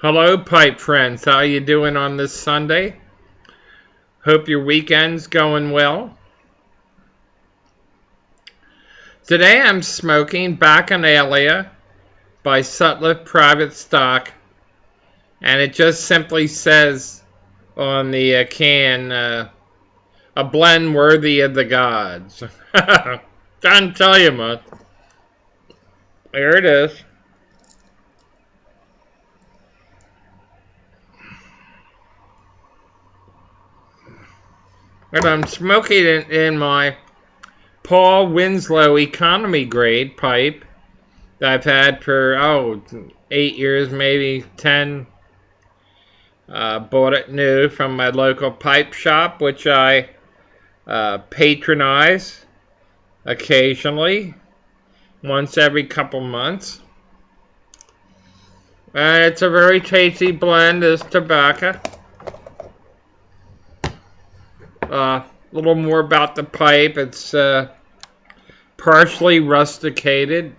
Hello, pipe friends. How you doing on this Sunday? Hope your weekend's going well. Today I'm smoking Bacchanalia by Sutliff Private Stock, and it just simply says on the can, a blend worthy of the gods. Can't tell you much. There it is. And I'm smoking it in my Paul Winslow economy grade pipe that I've had for 8 years, maybe 10. Bought it new from my local pipe shop, which I patronize occasionally, once every couple months. And it's a very tasty blend, this tobacco. A little more about the pipe. It's partially rusticated.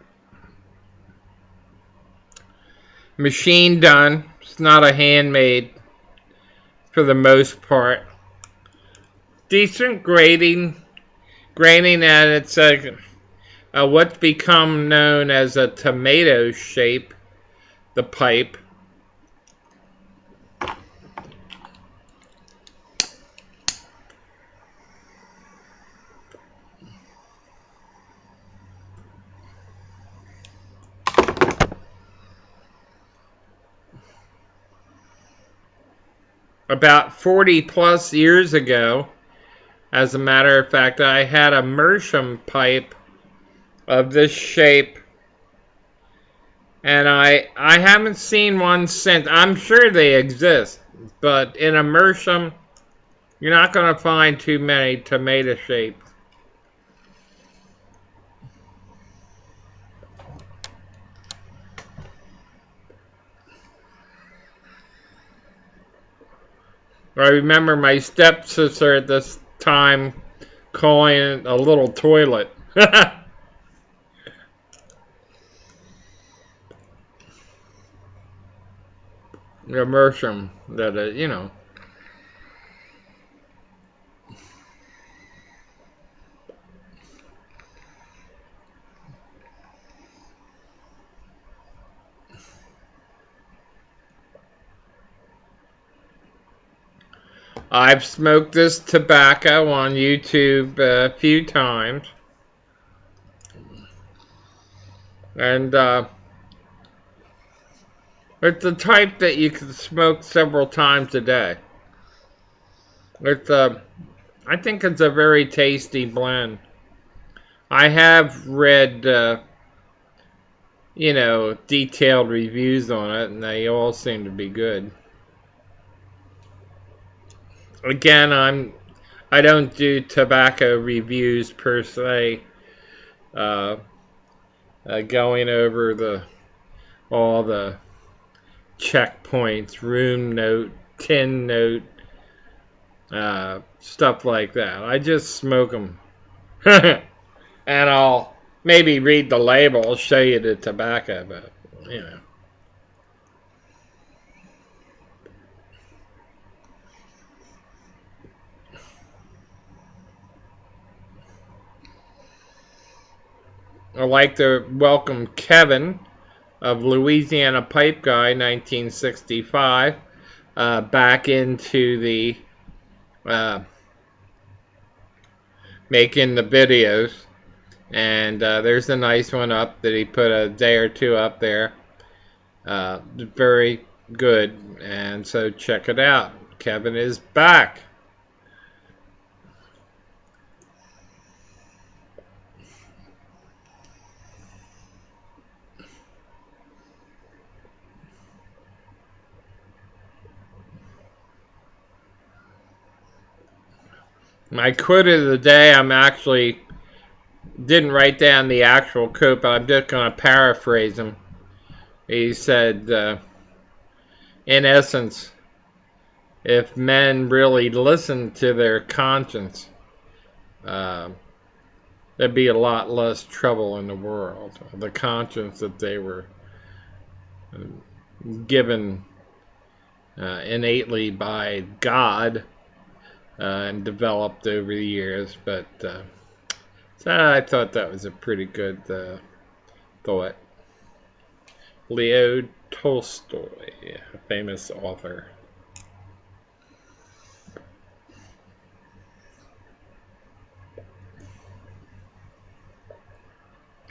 Machine done. It's not a handmade for the most part. Decent grading at it's what's become known as a tomato shape, the pipe. About 40 plus years ago, as a matter of fact, I had a Meerschaum pipe of this shape, and I haven't seen one since. I'm sure they exist, but in a Meerschaum, you're not going to find too many tomato shapes. I remember my stepsister at this time calling it a little toilet. Immersion, that is, you know. I've smoked this tobacco on YouTube a few times. And it's the type that you can smoke several times a day. It's I think it's a very tasty blend. I have read, detailed reviews on it, and they all seem to be good. Again, I don't do tobacco reviews per se. Going over all the checkpoints, room note, tin note, stuff like that. I just smoke them. And I'll maybe read the label, show you the tobacco, but, you know. I'd like to welcome Kevin of Louisiana Pipe Guy 1965 back into the making the videos, and there's a nice one up that he put a day or two up there. Very good, and so check it out. Kevin is back. My quote of the day, didn't write down the actual quote, but I'm just going to paraphrase him. He said, in essence, if men really listened to their conscience, there'd be a lot less trouble in the world. The conscience that they were given innately by God and developed over the years. But so I thought that was a pretty good thought. Leo Tolstoy, a famous author.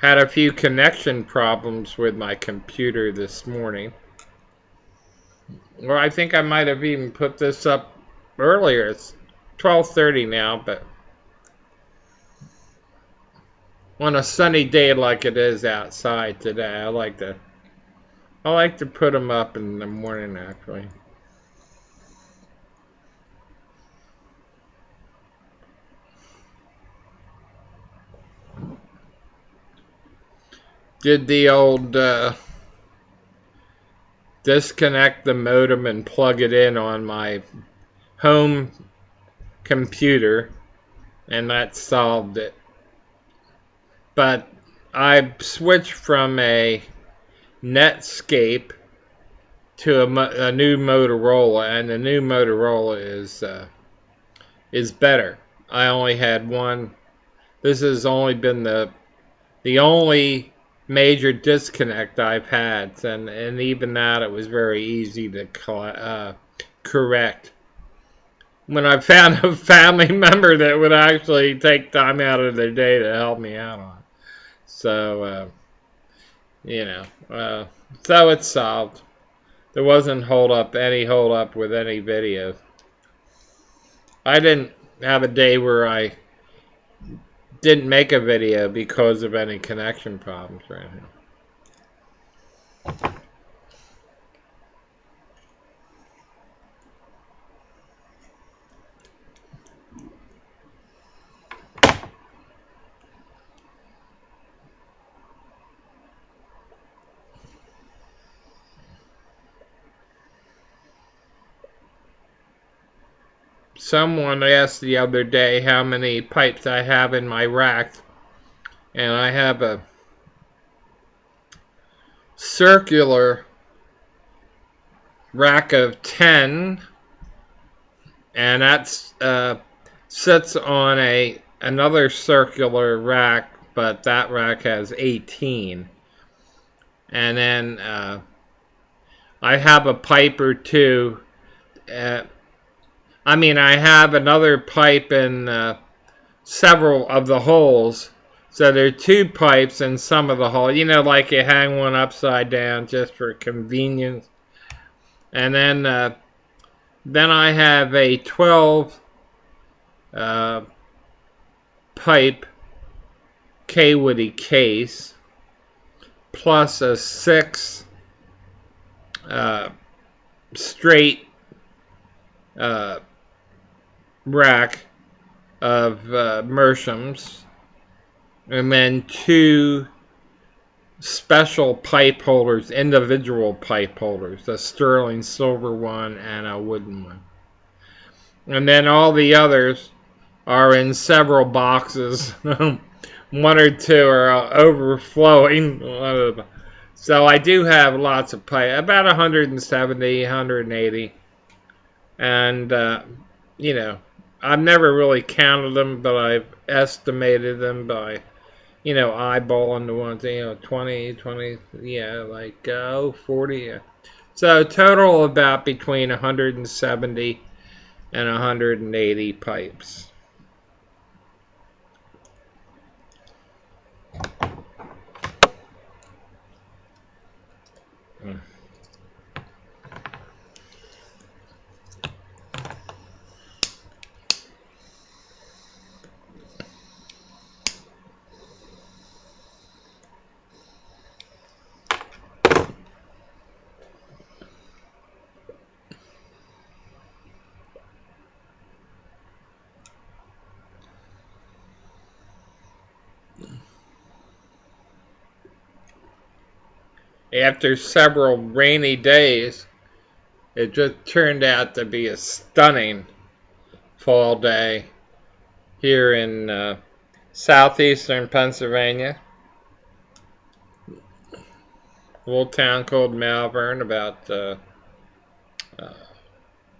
Had a few connection problems with my computer this morning. Well, I think I might have even put this up earlier. It's 12:30 now, but on a sunny day like it is outside today, I like to put them up in the morning actually. Did the old disconnect the modem and plug it in on my home computer, and that solved it. But I switched from a Netscape to a new Motorola, and the new Motorola is better. I only had one. This has only been the only major disconnect I've had, and even that it was very easy to correct. When I found a family member that would actually take time out of their day to help me out on it. So, so it's solved. There wasn't any hold up with any videos. I didn't have a day where I didn't make a video because of any connection problems right now. Someone asked the other day how many pipes I have in my rack, and I have a circular rack of 10, and that sits on another circular rack, but that rack has 18. And then I have a pipe or two. I have another pipe in several of the holes. So there are two pipes in some of the holes. Like you hang one upside down just for convenience. And then I have a 12 pipe K-Woody case plus a 6 straight rack of Mershams, and then 2 special pipe holders, individual pipe holders, a sterling silver one and a wooden one. And then all the others are in several boxes. 1 or 2 are overflowing. So I do have lots of pipe, about 170, 180. And, I've never really counted them, but I've estimated them by, eyeballing the ones, 20, 40. So total about between 170 and 180 pipes. After several rainy days, it just turned out to be a stunning fall day here in southeastern Pennsylvania. A little town called Malvern, about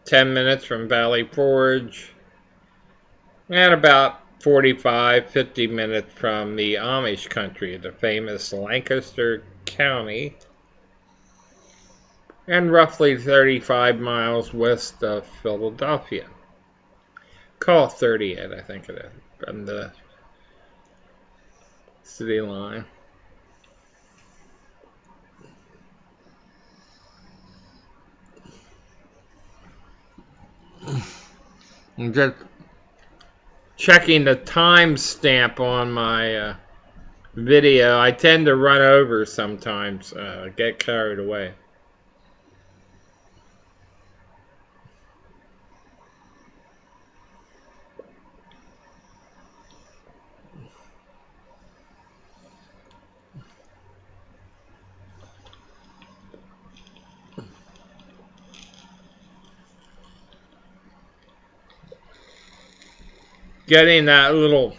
10 minutes from Valley Forge, and about 45-50 minutes from the Amish country, the famous Lancaster County, and roughly 35 miles west of Philadelphia. Call it 38, I think it is, from the city line. I'm just checking the timestamp on my video. I tend to run over sometimes, get carried away. Getting that little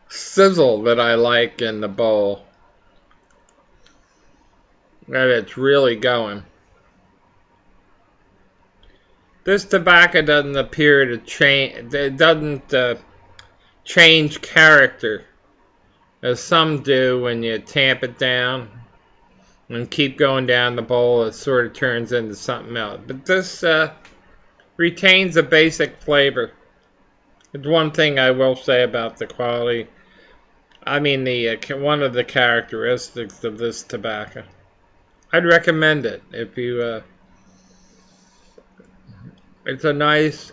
sizzle that I like in the bowl. That it's really going. This tobacco doesn't appear to change. It doesn't change character as some do when you tamp it down and keep going down the bowl. It sort of turns into something else. But this retains a basic flavor. It's one thing I will say about the quality. I mean, one of the characteristics of this tobacco. I'd recommend it if you. It's a nice,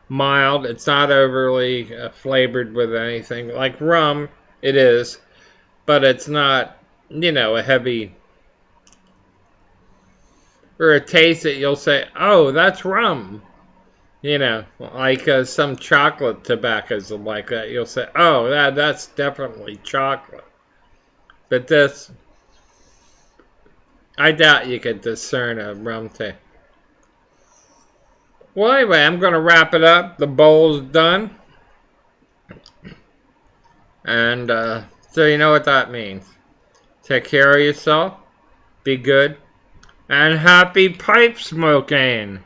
mild. It's not overly flavored with anything like rum. It is, but it's not, a heavy. Or a taste that you'll say, "Oh, that's rum." Like some chocolate tobaccos like that. You'll say, "Oh, that's definitely chocolate." But this, I doubt you could discern a rum taste. Well, anyway, I'm going to wrap it up. The bowl's done. And so you know what that means. Take care of yourself. Be good. And happy pipe smoking!